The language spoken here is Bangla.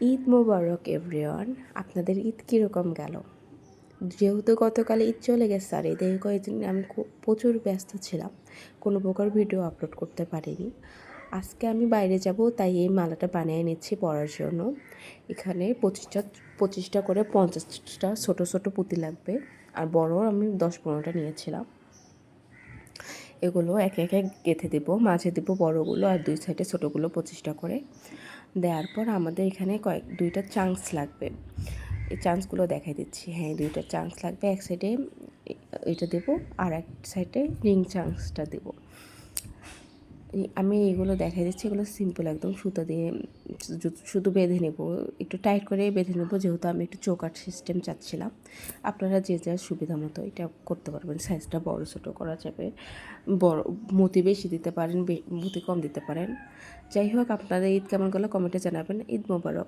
ঈদ মোবারক এভরিওয়ান। আপনাদের ঈদ কীরকম গেল? যেহেতু গতকাল ঈদ চলে গেছে আর ঈদের কয়েকদিন আমি খুব প্রচুর ব্যস্ত ছিলাম, কোনো প্রকার ভিডিও আপলোড করতে পারিনি। আজকে আমি বাইরে যাব, তাই এই মালাটা বানিয়ে নিচ্ছি পরার জন্য। এখানে 25টা করে 50টা ছোটো ছোটো পুঁতি লাগবে, আর বড় আমি 10-15টা নিয়েছিলাম। এগুলো একে একে গেঁথে দেবো, মাঝে দেবো বড়গুলো আর দুই সাইডে ছোটোগুলো 25টা করে। দেওয়ার পর আমাদের এখানে দুইটা চাংস লাগবে। এই চাংসগুলো দেখাই দিচ্ছি। হ্যাঁ, দুইটা চাংস লাগবে। এক সাইডে এটা দেবো আর এক সাইডে রিং চাংসটা দেবো। আমি এগুলো দেখাই দিচ্ছি। এগুলো সিম্পল একদম সুতা দিয়ে শুধু বেঁধে নেব, একটু টাইট করে বেঁধে নেব, যেহেতু আমি একটু চৌকাঠ সিস্টেম চাচ্ছিলাম। আপনারা যে যার সুবিধা মতো এটা করতে পারবেন। সাইজটা বড় ছোটো করা যাবে, বড় মতি বেশি দিতে পারেন, মতি কম দিতে পারেন। যাই হোক, আপনাদের ঈদ কেমন গেলো কমেন্টে জানাবেন। ঈদ মোবারক।